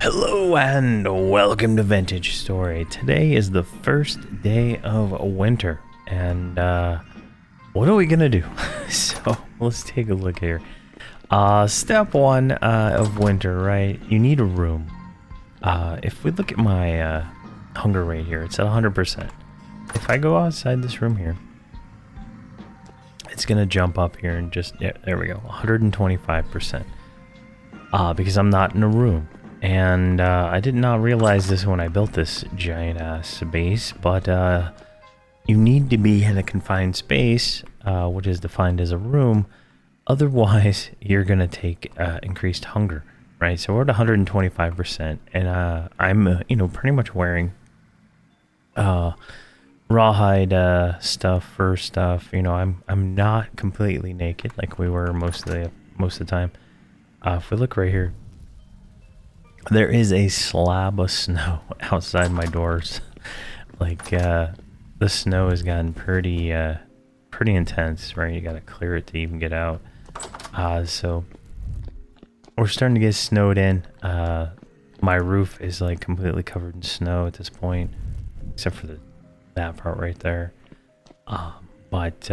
Hello and welcome to Vintage Story. Today is the first day of winter, and what are we gonna do? So let's take a look here. Step one of winter, right? You need a room. If we look at my hunger rate here, it's at 100%. If I go outside this room here, it's gonna jump up here and just, yeah, there we go, 125%. Because I'm not in a room. And I did not realize this when I built this giant ass base, but you need to be in a confined space, which is defined as a room. Otherwise, you're gonna take increased hunger, right? So we're at 125%, and I'm pretty much wearing rawhide stuff, fur stuff. I'm not completely naked like we were most of the time. If we look right here, there is a slab of snow outside my doors. Like the snow has gotten pretty intense, right? You gotta clear it to even get out. So we're starting to get snowed in. My roof is like completely covered in snow at this point, except for that part right there. But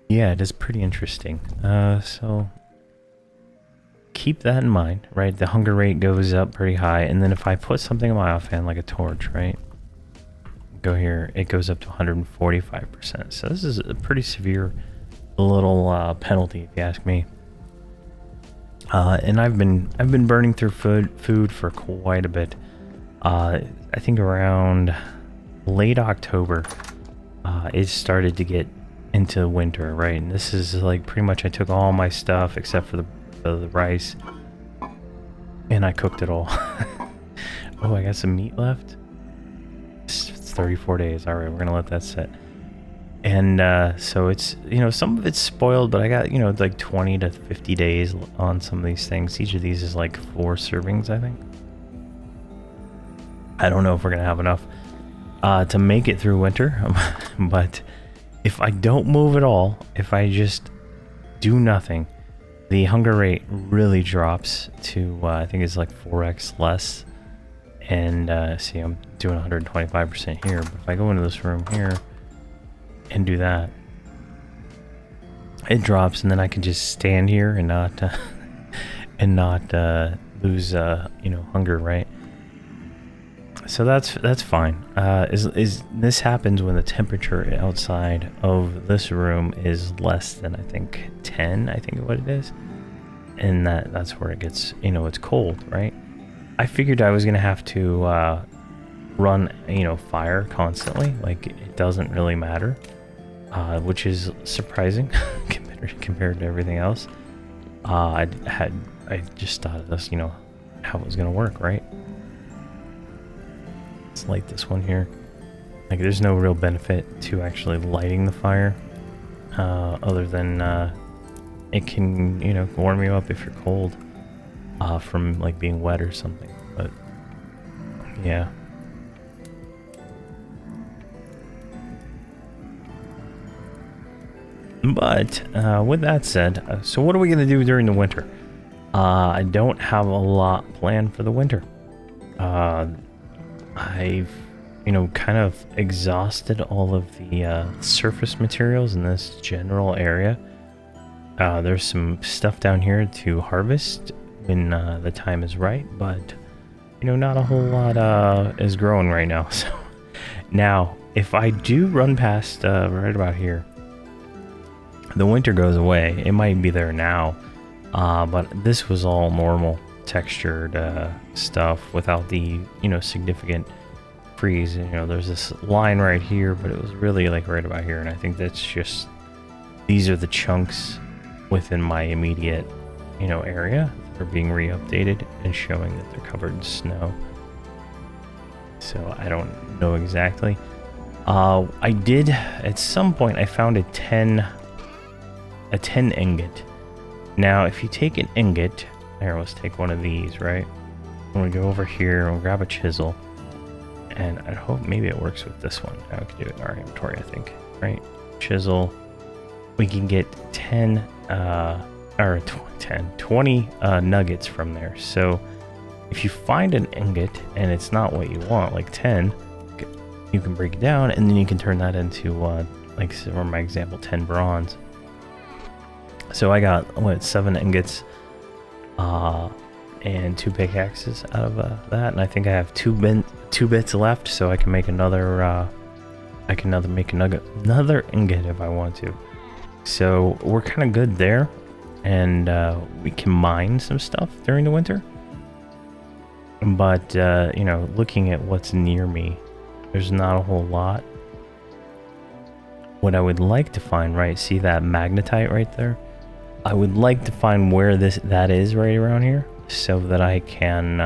yeah, it is pretty interesting. So keep that in mind, right? The hunger rate goes up pretty high, and then if I put something in my offhand like a torch, right, go here, it goes up to 145%. So this is a pretty severe little penalty, if you ask me. And I've been burning through food for quite a bit. I think around late October, it started to get into winter, right? And this is like pretty much I took all my stuff except for the rice, and I cooked it all. Oh, I got some meat left. It's 34 days. All right, we're gonna let that sit. And so it's, some of it's spoiled, but I got, like 20 to 50 days on some of these things. Each of these is like 4 servings, I think. I don't know if we're gonna have enough to make it through winter. But if I don't move at all, if I just do nothing, the hunger rate really drops to, I think it's like 4x less. And see, I'm doing 125% here. But if I go into this room here and do that, it drops, and then I can just stand here and not lose hunger, right? So that's fine. Is this happens when the temperature outside of this room is less than, I think, 10, I think what it is, and that's where it gets, it's cold, right? I figured I was gonna have to run fire constantly, like it doesn't really matter, which is surprising compared to everything else. I just thought this, how it was gonna work, right? Let's light this one here. Like, there's no real benefit to actually lighting the fire, other than it can, warm you up if you're cold from like being wet or something. But yeah. But with that said, so what are we gonna do during the winter? I don't have a lot planned for the winter. I've, kind of exhausted all of the surface materials in this general area. There's some stuff down here to harvest when the time is right, but, not a whole lot is growing right now. So now, if I do run past right about here, the winter goes away. It might be there now, but this was all normal textured stuff without the significant freeze. There's this line right here, but it was really like right about here, and I think that's just, these are the chunks within my immediate area that are being re-updated and showing that they're covered in snow. So I don't know exactly. I did at some point, I found a 10 ingot. Now if you take an ingot, here, let's take one of these, right? When we go over here, we'll grab a chisel, and I hope maybe it works with this one. I can do it in our inventory, I think, right? Chisel. We can get 20 nuggets from there. So if you find an ingot and it's not what you want, like 10, you can break it down and then you can turn that into, like for my example, 10 bronze. So I got, what, 7 ingots and 2 pickaxes out of that, and I think I have 2 bits left, so I can make another, make another ingot if I want to. So we're kind of good there, and we can mine some stuff during the winter. But, you know, looking at what's near me, there's not a whole lot. What I would like to find, right, see that magnetite right there? I would like to find where that is right around here, so that I can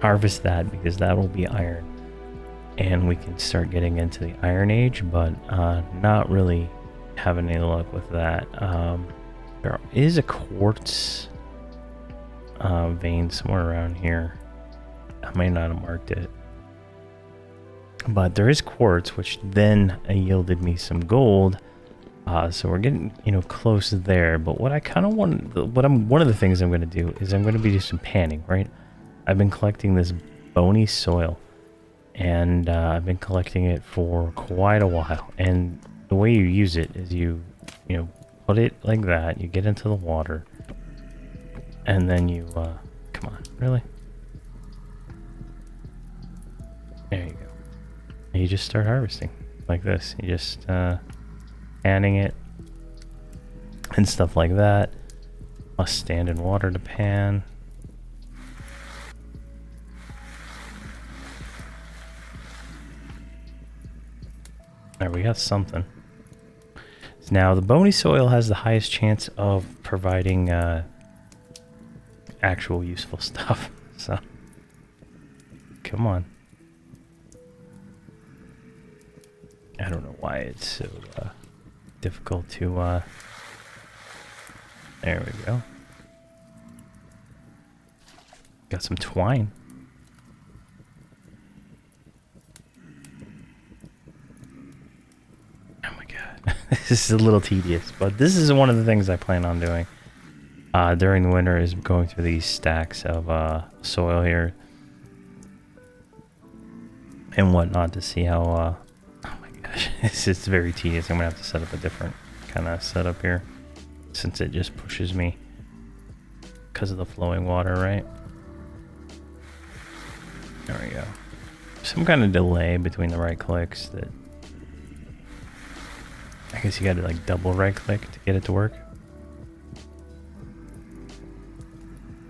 harvest that, because that will be iron. And we can start getting into the Iron Age, but not really having any luck with that. There is a quartz vein somewhere around here. I may not have marked it. But there is quartz, which then yielded me some gold. So we're getting, you know, close there. But what I kind of want, one of the things I'm going to do is I'm going to be doing some panning, right? I've been collecting this bony soil, and I've been collecting it for quite a while. And the way you use it is you know, put it like that. You get into the water, and then you, come on, really? There you go. And you just start harvesting like this. You just panning it and stuff like that. Must stand in water to pan. There, we got something. Now the bony soil has the highest chance of providing actual useful stuff. So come on. I don't know why it's so difficult to there we go. Got some twine. Oh my god. This is a little tedious, but this is one of the things I plan on doing during the winter, is going through these stacks of soil here and whatnot to see how it's just very tedious. I'm gonna have to set up a different kind of setup here, since it just pushes me because of the flowing water, right? There we go. Some kind of delay between the right clicks that I guess you gotta like double right click to get it to work.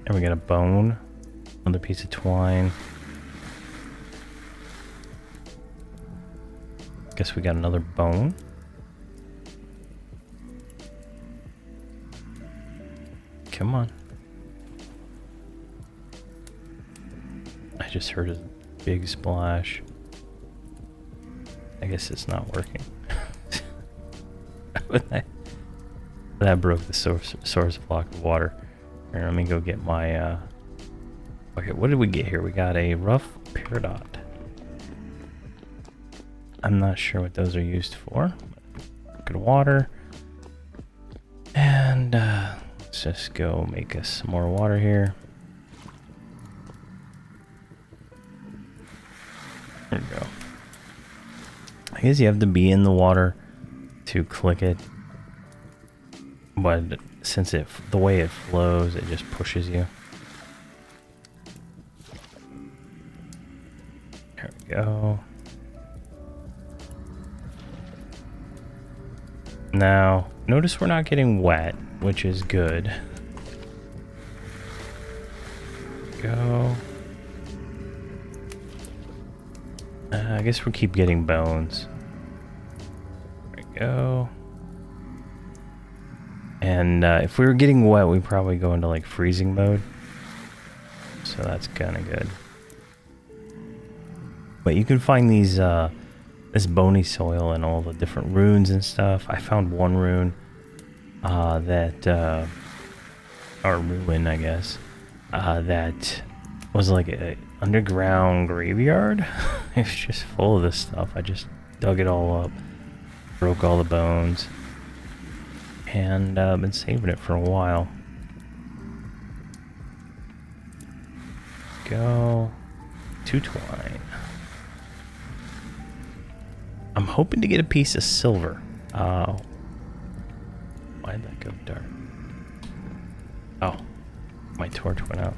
And we got a bone, another piece of twine. Guess we got another bone. Come on. I just heard a big splash. I guess it's not working. That broke the source block of water. Here, let me go get my okay, what did we get here? We got a rough peridot. I'm not sure what those are used for. Good water. And let's just go make us some more water here. There we go. I guess you have to be in the water to click it. But since the way it flows, it just pushes you. There we go. Now, notice we're not getting wet, which is good. Go. I guess we'll keep getting bones. There we go. And if we were getting wet, we'd probably go into like freezing mode. So that's kind of good. But you can find these this bony soil and all the different runes and stuff. I found one rune that or ruin, I guess, that was like a underground graveyard. It's just full of this stuff. I just dug it all up, broke all the bones, and been saving it for a while. go. To twine. I'm hoping to get a piece of silver. Why'd that go dark? Oh, my torch went out.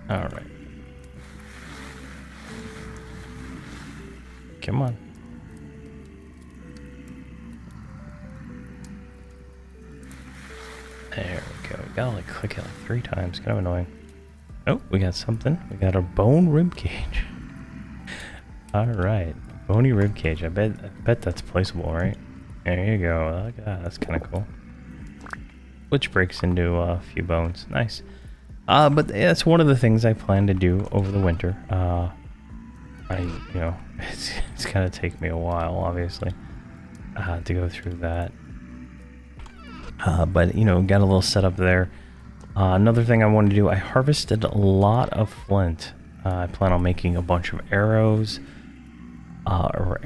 Alright. Come on. There we go. We gotta like click it like 3 times. Kind of annoying. Oh, we got something. We got a bone rib cage. Alright. Bony rib cage. I bet that's placeable, right? There you go. Look at that. That's kind of cool. Which breaks into a few bones. Nice. But that's one of the things I plan to do over the winter. It's gonna take me a while, obviously, to go through that. But you know, got a little setup there. Another thing I wanted to do, I harvested a lot of flint. I plan on making a bunch of arrows, or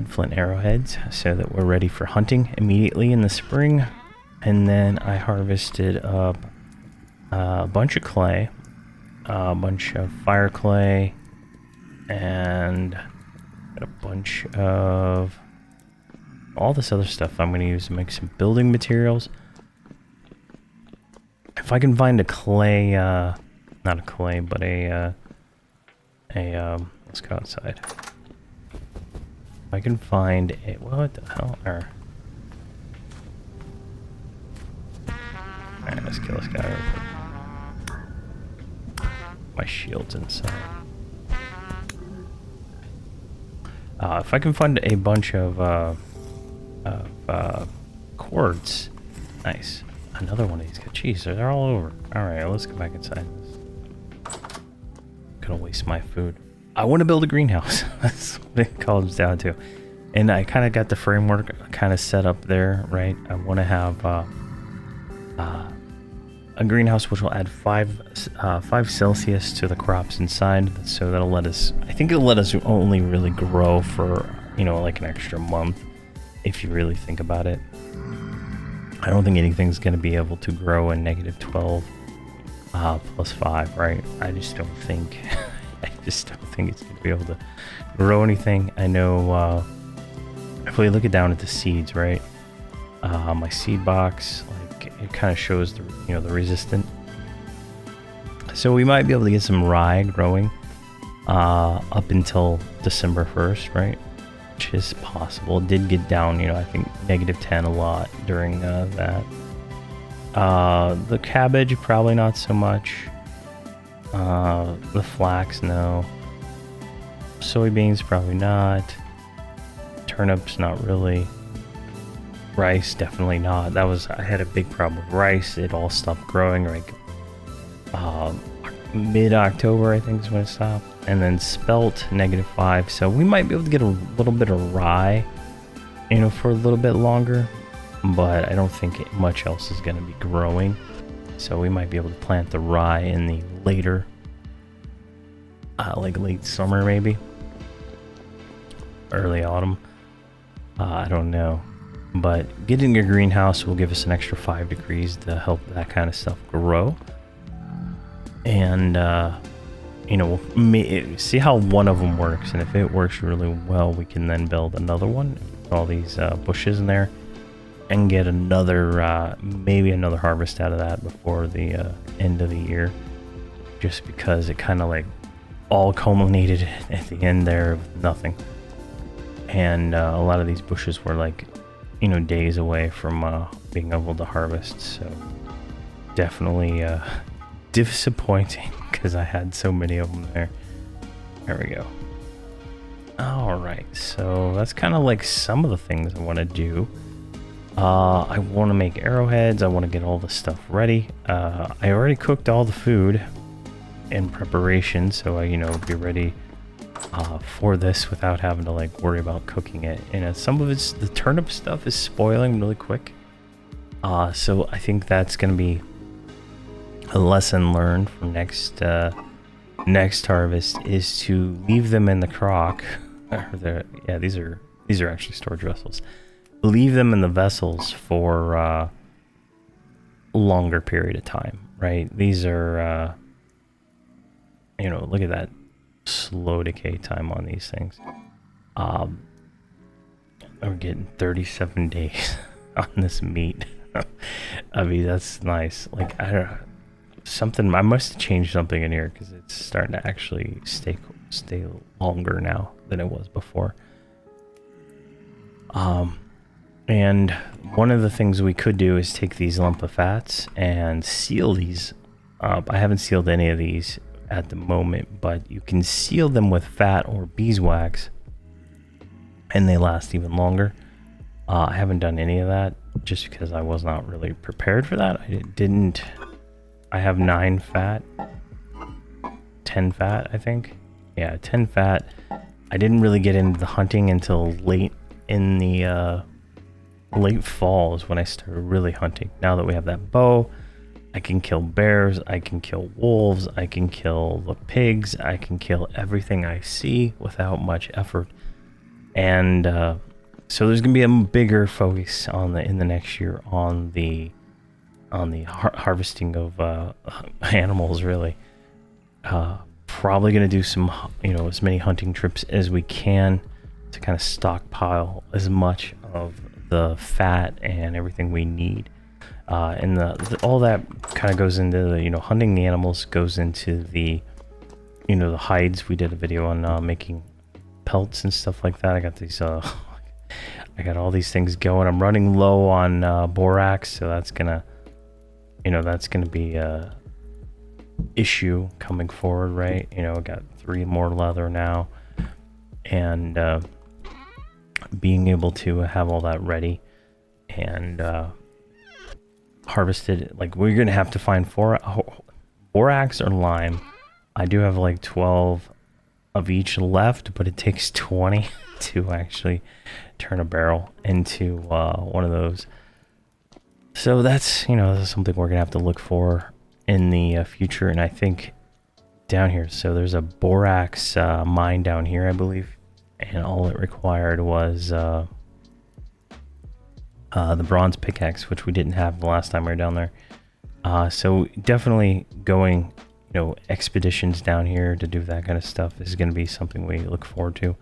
flint arrowheads, so that we're ready for hunting immediately in the spring. And then I harvested up a bunch of clay, a bunch of fire clay, and a bunch of all this other stuff I'm going to use to make some building materials. If I can find a clay, not a clay, but let's go outside. If I can find a, what the hell, alright, let's kill this guy real quick. My shield's inside. If I can find a bunch of cords. Nice. Another one of these guys. Jeez, they're all over. Alright, let's go back inside this. Gonna waste my food. I want to build a greenhouse. That's what it comes down to. And I kind of got the framework kind of set up there, right? I want to have a greenhouse which will add 5 Celsius to the crops inside, so that'll let us, I think it'll let us only really grow for, you know, like an extra month, if you really think about it. I don't think anything's going to be able to grow in -12 plus 5, right? I just don't think it's going to be able to grow anything. I know if we look down at the seeds, right? My seed box, like, it kind of shows the, you know, the resistant. So we might be able to get some rye growing up until December 1st, right? Which is possible. It did get down, you know, I think -10 a lot during that. The cabbage, probably not so much. The flax, no. Soybeans, probably not. Turnips, not really. Rice, definitely not. I had a big problem with rice. It all stopped growing like mid-October, I think is when it stopped. And then spelt, -5. So we might be able to get a little bit of rye, you know, for a little bit longer. But I don't think much else is going to be growing. So we might be able to plant the rye in the later, like late summer maybe. Early autumn. I don't know. But getting a greenhouse will give us an extra 5 degrees to help that kind of stuff grow. And, you know, we'll see how one of them works. And if it works really well, we can then build another one. Put all these bushes in there. And get another, maybe another harvest out of that before the end of the year. Just because it kind of like all culminated at the end there with nothing. And a lot of these bushes were like, you know, days away from being able to harvest. So definitely disappointing because I had so many of them there. There we go. Alright, so that's kind of like some of the things I want to do. I want to make arrowheads. I want to get all the stuff ready. I already cooked all the food in preparation, so I, you know, be ready for this without having to like worry about cooking it. And some of the turnip stuff is spoiling really quick. So I think that's going to be a lesson learned for next harvest, is to leave them in the crock. Yeah, these are actually storage vessels. Leave them in the vessels for longer period of time, right? These are, you know, look at that slow decay time on these things. We're getting 37 days on this meat. I mean, that's nice. Like, I don't know, something, I must have changed something in here because it's starting to actually stay longer now than it was before. And one of the things we could do is take these lump of fats and seal these up. I haven't sealed any of these at the moment, but you can seal them with fat or beeswax and they last even longer. I haven't done any of that just because I was not really prepared for that. I have 9 fat, 10 fat, I think. Yeah, 10 fat. I didn't really get into the hunting until late in the late fall is when I started really hunting. Now that we have that bow, I can kill bears, I can kill wolves, I can kill the pigs, I can kill everything I see without much effort. And so there's gonna be a bigger focus on in the next year on the harvesting of animals, really. Probably gonna do some, you know, as many hunting trips as we can to kind of stockpile as much of the fat and everything we need. And all that kind of goes into the, you know, hunting the animals goes into the, you know, the hides. We did a video on making pelts and stuff like that. I got these I got all these things going. I'm running low on borax, so that's gonna, you know, that's gonna be a issue coming forward, right? You know, I got 3 more leather now, and being able to have all that ready and harvested. Like, we're gonna have to find borax or lime. I do have like 12 of each left, but it takes 20 to actually turn a barrel into one of those. So that's, you know, that's something we're gonna have to look for in the future. And I think down here, so there's a borax mine down here, I believe, and all it required was the bronze pickaxe, which we didn't have the last time we were down there. So definitely going, you know, expeditions down here to do that kind of stuff is going to be something we look forward to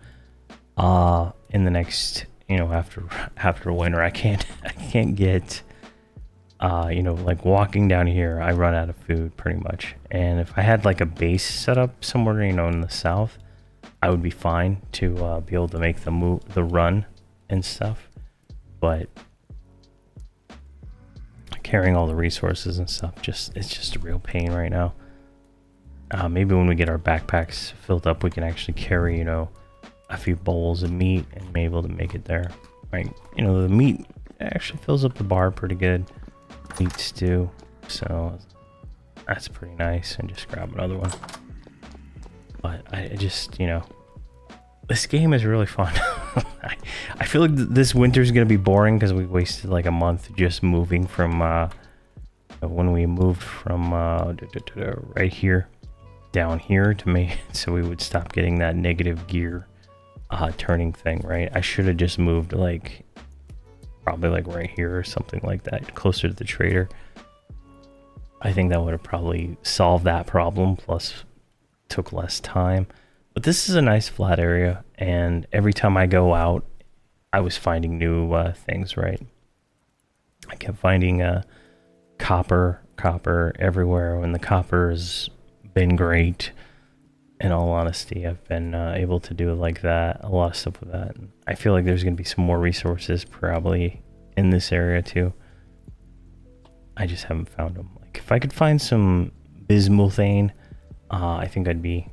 in the next, you know, after winter. I can't get you know, like walking down here, I run out of food pretty much. And if I had like a base set up somewhere, you know, in the south, I would be fine to be able to make the run and stuff. But carrying all the resources and stuff, it's just a real pain right now. Maybe when we get our backpacks filled up, we can actually carry, you know, a few bowls of meat and be able to make it there. Right? You know, the meat actually fills up the bar pretty good. Meat stew, so that's pretty nice. And just grab another one. But I just, you know, this game is really fun. I feel like this winter's gonna be boring because we wasted like a month just moving from when we moved from right here down here to me, so we would stop getting that negative gear turning thing, right? I should have just moved like probably like right here or something like that, closer to the trader. I think that would have probably solved that problem, plus took less time. But this is a nice flat area, and every time I go out, I was finding new things, right? I kept finding copper everywhere, and the copper has been great. In all honesty, I've been able to do it like that, a lot of stuff with that. And I feel like there's going to be some more resources probably in this area too. I just haven't found them. Like, if I could find some bismuthane, I think I'd be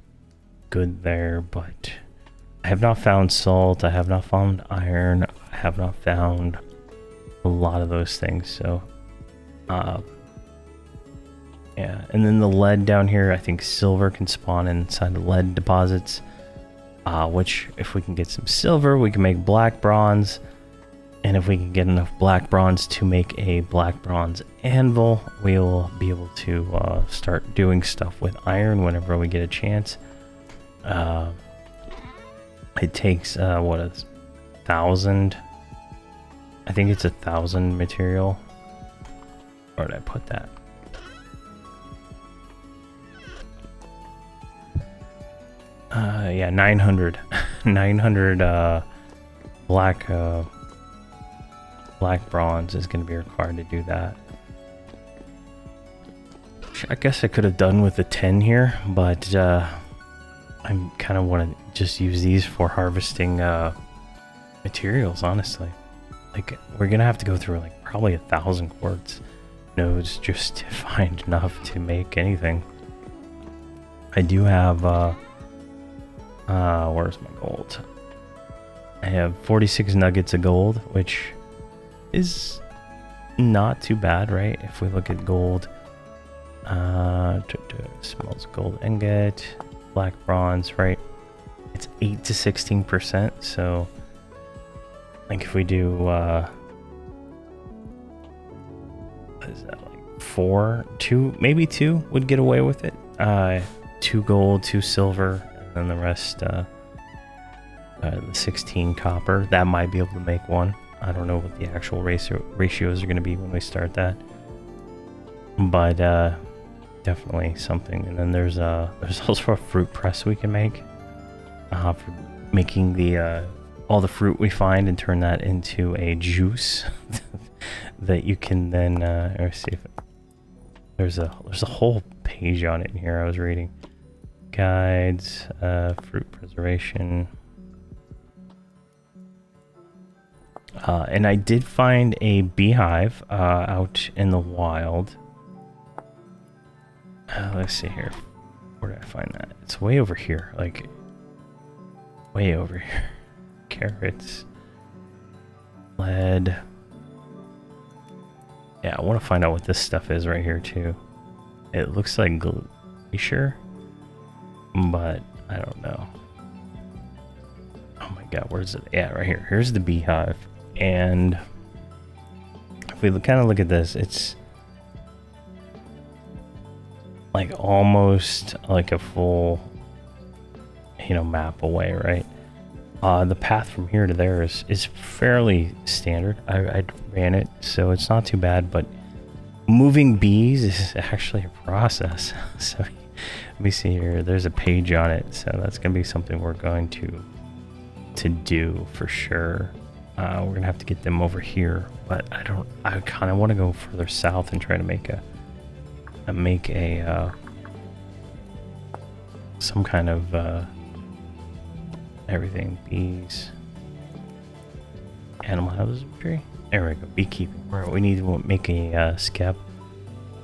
good there, but I have not found salt, I have not found iron, I have not found a lot of those things. So yeah, and then the lead down here, I think silver can spawn inside the lead deposits, which if we can get some silver, we can make black bronze. And if we can get enough black bronze to make a black bronze anvil, we'll be able to start doing stuff with iron whenever we get a chance. It takes, what, 1,000? I think it's 1,000 material Where did I put that? Yeah, 900. 900 black bronze is going to be required to do that. I guess I could have done with the 10 here, but I kind of want to just use these for harvesting materials, honestly. Like, we're going to have to go through like probably 1,000 quartz nodes just to find enough to make anything. I do have where's my gold? I have 46 nuggets of gold, which is not too bad, right? If we look at gold, smells gold ingot, black bronze, right? It's 8 to 16%. So, like, if we do, what is that, like 2, maybe 2 would get away with it. 2 gold, 2 silver, and then the rest, the 16 copper. That might be able to make 1. I don't know what the actual ratios are going to be when we start that, but definitely something. And then there's also a fruit press we can make for making the all the fruit we find and turn that into a juice that you can then let's see if there's a whole page on it in here. I was reading guides, fruit preservation. And I did find a beehive out in the wild. Let's see here. Where did I find that? It's way over here. Like, way over here. Carrots. Lead. Yeah, I want to find out what this stuff is right here, too. It looks like glacier, but I don't know. Oh my god, where's it? Yeah, right here. Here's the beehive. And if we kind of look at this, it's like almost like a full, map away, right? The path from here to there is fairly standard. I ran it, so it's not too bad, but moving bees is actually a process. So let me see here. There's a page on it, so that's going to be something we're going to do for sure. We're gonna have to get them over here, but I kind of want to go further south and try to make some kind of everything. Bees, animal husbandry. There we go. Beekeeping. Right, we need to make a skep.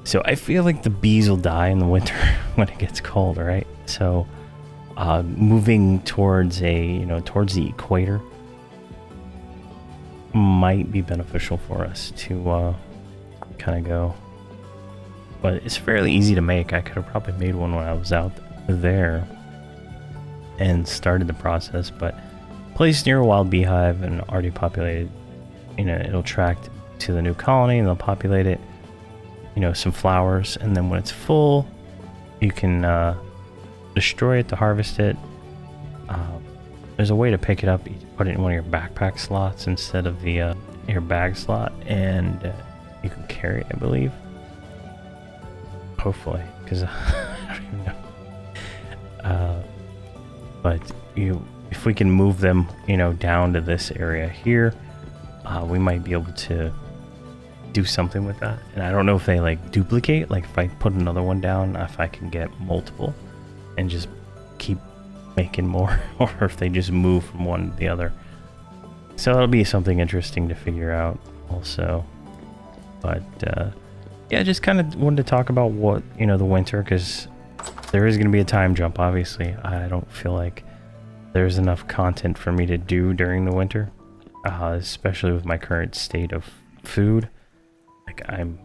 So I feel like the bees will die in the winter when it gets cold, right? So moving towards towards the equator might be beneficial for us to kind of go, but it's fairly easy to make. I could have probably made one when I was out there and started the process, but placed near a wild beehive and already populated, it'll track to the new colony and they'll populate it, some flowers, and then when it's full you can destroy it to harvest it. There's a way to pick it up. You put it in one of your backpack slots instead of the your bag slot, and you can carry it, I believe. Hopefully, because I don't even know. But if we can move them, down to this area here, we might be able to do something with that. And I don't know if they like duplicate. Like if I put another one down, if I can get multiple and just keep making more, or if they just move from one to the other. So that'll be something interesting to figure out also. But yeah, just kind of wanted to talk about what, the winter, because there is going to be a time jump, obviously. I don't feel like there's enough content for me to do during the winter, especially with my current state of food. Like, I'm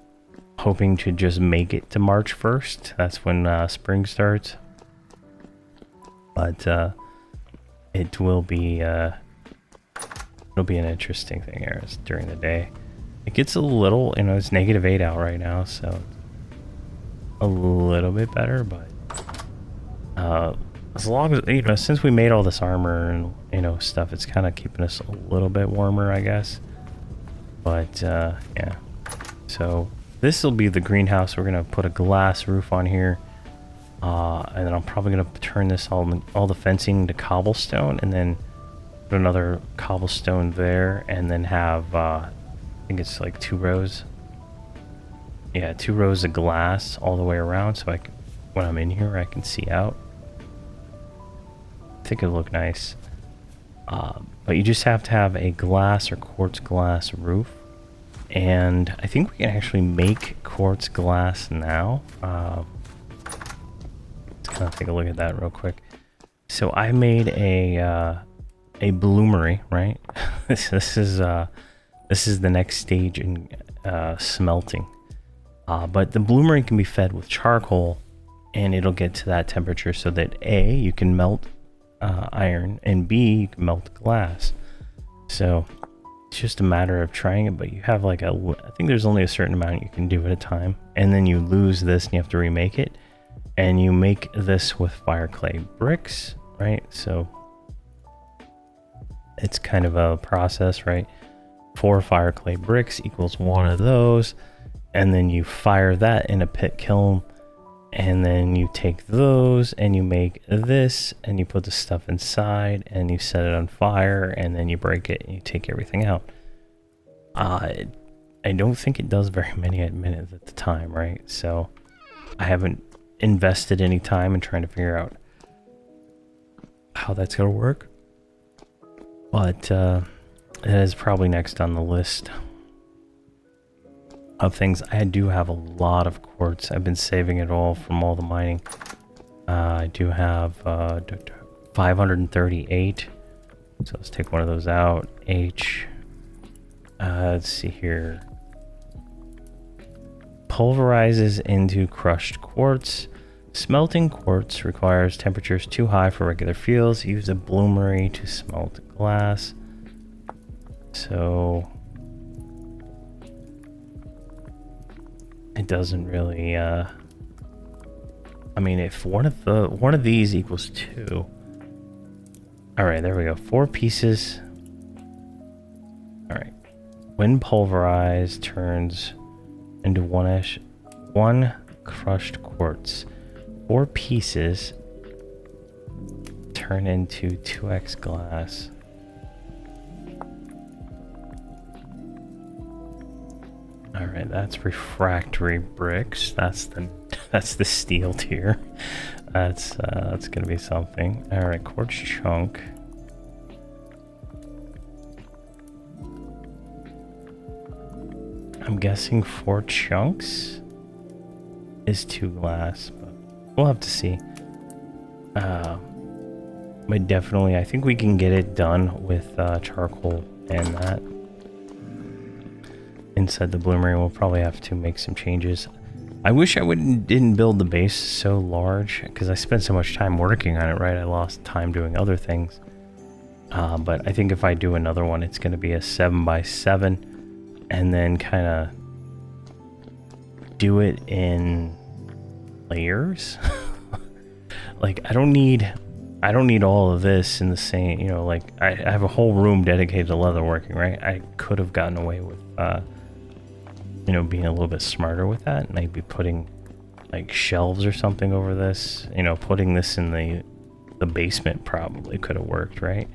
hoping to just make it to March 1st. That's when spring starts. But it will be it'll be an interesting thing here during the day. It gets a little, it's -8 out right now, so a little bit better. But as long as since we made all this armor and stuff, it's kind of keeping us a little bit warmer, I guess. But yeah, so this will be the greenhouse. We're gonna put a glass roof on here, and then I'm probably gonna turn this all the fencing to cobblestone, and then put another cobblestone there, and then have I think it's like 2 rows. Yeah, 2 rows of glass all the way around, so I can, when I'm in here, I can see out. I think it'll look nice. But you just have to have a glass or quartz glass roof. And I think we can actually make quartz glass now. Let's kind of take a look at that real quick. So I made a bloomery, right? this is the next stage in smelting. But the bloomery can be fed with charcoal, and it'll get to that temperature so that A, you can melt iron, and B, you can melt glass. So it's just a matter of trying it, but you have like I think there's only a certain amount you can do at a time, and then you lose this and you have to remake it, and you make this with fire clay bricks, right? So it's kind of a process, right? 4 fire clay bricks equals 1 of those, and then you fire that in a pit kiln, and then you take those and you make this, and you put the stuff inside and you set it on fire, and then you break it and you take everything out. I don't think it does very many minutes at the time, right? So I haven't invested any time in trying to figure out how that's gonna work, but it is probably next on the list of things. I do have a lot of quartz. I've been saving it all from all the mining. I do have 538. So let's take one of those out. H. Let's see here. Pulverizes into crushed quartz. Smelting quartz requires temperatures too high for regular fields. Use a bloomery to smelt glass. So it doesn't really I mean, if one of these equals 2. All right, there we go. 4 pieces. All right. When pulverized, turns into 1 crushed quartz. 4 pieces turn into 2x glass. All right, that's refractory bricks. That's the steel tier. That's gonna be something. All right, quartz chunk. I'm guessing 4 chunks is 2 glass, but we'll have to see. But definitely, I think we can get it done with charcoal and that. Inside the bloomery, we'll probably have to make some changes. I wish I didn't build the base so large, because I spent so much time working on it, right? I lost time doing other things. But I think if I do another one, it's going to be a 7x7, and then kind of do it in layers. Like, I don't need all of this in the same, you know, like I have a whole room dedicated to leatherworking, right? I could have gotten away with you know, being a little bit smarter with that, and maybe putting like shelves or something over this. You know, putting this in the basement probably could have worked, right?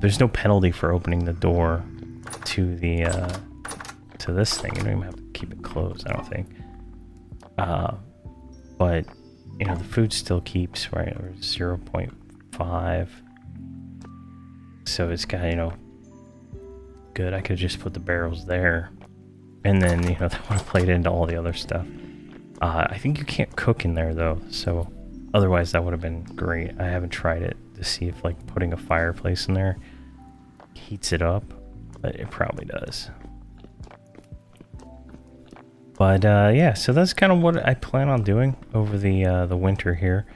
There's no penalty for opening the door to the to this thing. You don't even have to keep it closed, I don't think. But you know, the food still keeps, right? Or 0.5. So it's got, you know, good. I could just put the barrels there, and then, you know, that would have played into all the other stuff. I think you can't cook in there though, so otherwise that would have been great. I haven't tried it to see if like putting a fireplace in there heats it up, but it probably does. But yeah, so that's kind of what I plan on doing over the winter here.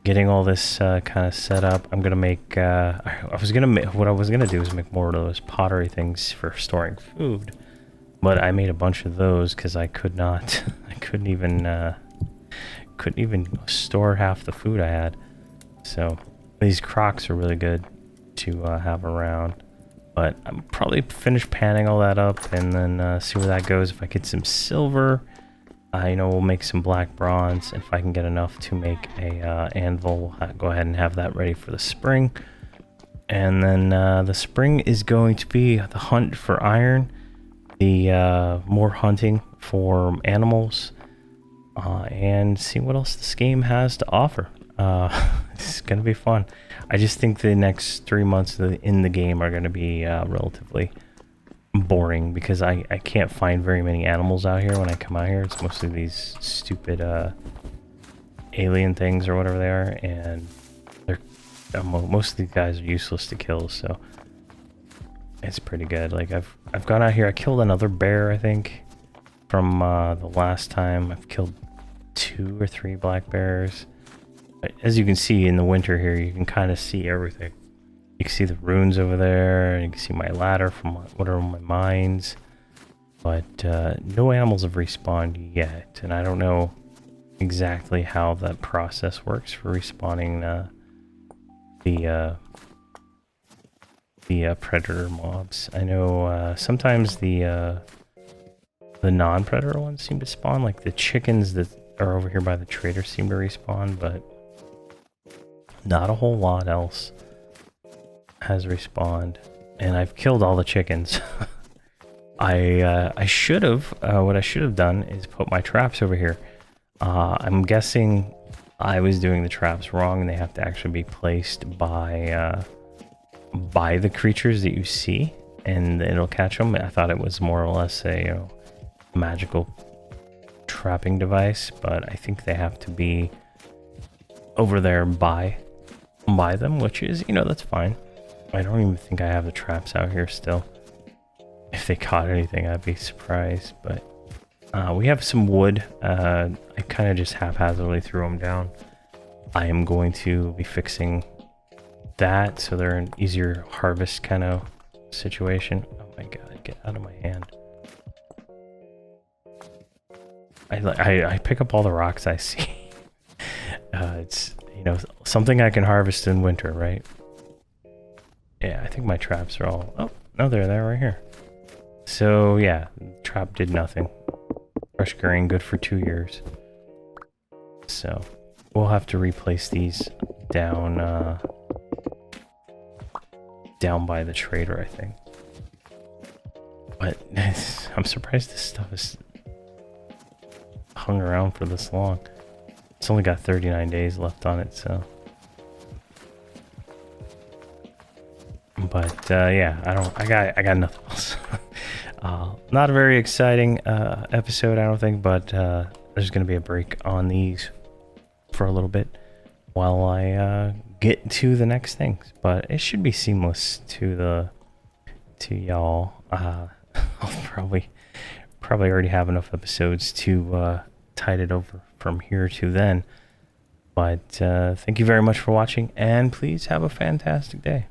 Getting all this kind of set up. I'm gonna make. What I was gonna do is make more of those pottery things for storing food, but I made a bunch of those because I could not. I couldn't even store half the food I had. So these crocks are really good to have around. But I'm probably finish panning all that up and then see where that goes. If I get some silver, you know, we'll make some black bronze. If I can get enough to make a anvil, we'll go ahead and have that ready for the spring. And then the spring is going to be the hunt for iron, the more hunting for animals, and see what else this game has to offer. It's going to be fun. I just think the next 3 months in the game are going to be relatively boring because I can't find very many animals out here when I come out here. It's mostly these stupid alien things or whatever they are, and most of these guys are useless to kill, so it's pretty good. Like I've gone out here, I killed another bear, I think, from the last time. I've killed 2 or 3 black bears. As you can see in the winter here, you can kind of see everything. You can see the runes over there, and you can see my ladder from whatever my mines. But no animals have respawned yet, and I don't know exactly how that process works for respawning the predator mobs. I know sometimes the non-predator ones seem to spawn, like the chickens that are over here by the trader seem to respawn, but not a whole lot else has respawned. And I've killed all the chickens. I should have, what I should have done is put my traps over here. I'm guessing I was doing the traps wrong, and they have to actually be placed by the creatures that you see, and it'll catch them. I thought it was more or less a magical trapping device, but I think they have to be over there by them, which is, you know, that's fine. I don't even think I have the traps out here still. If they caught anything, I'd be surprised, but we have some wood. I kind of just haphazardly threw them down. I am going to be fixing that so they're an easier harvest kind of situation. Oh my god, get out of my hand. I pick up all the rocks I see. It's, you know, something I can harvest in winter, right? Yeah, I think my traps are all... Oh, no, they're there right here. So, yeah, trap did nothing. Fresh grain, good for 2 years. So, we'll have to replace these down, down by the trader, I think. But I'm surprised this stuff is hung around for this long. It's only got 39 days left on it, so. But yeah, I got nothing else. Not a very exciting episode, I don't think, but there's gonna be a break on these for a little bit while I get to the next things. But it should be seamless to y'all. I'll probably already have enough episodes to tide it over from here to then. But thank you very much for watching, and please have a fantastic day.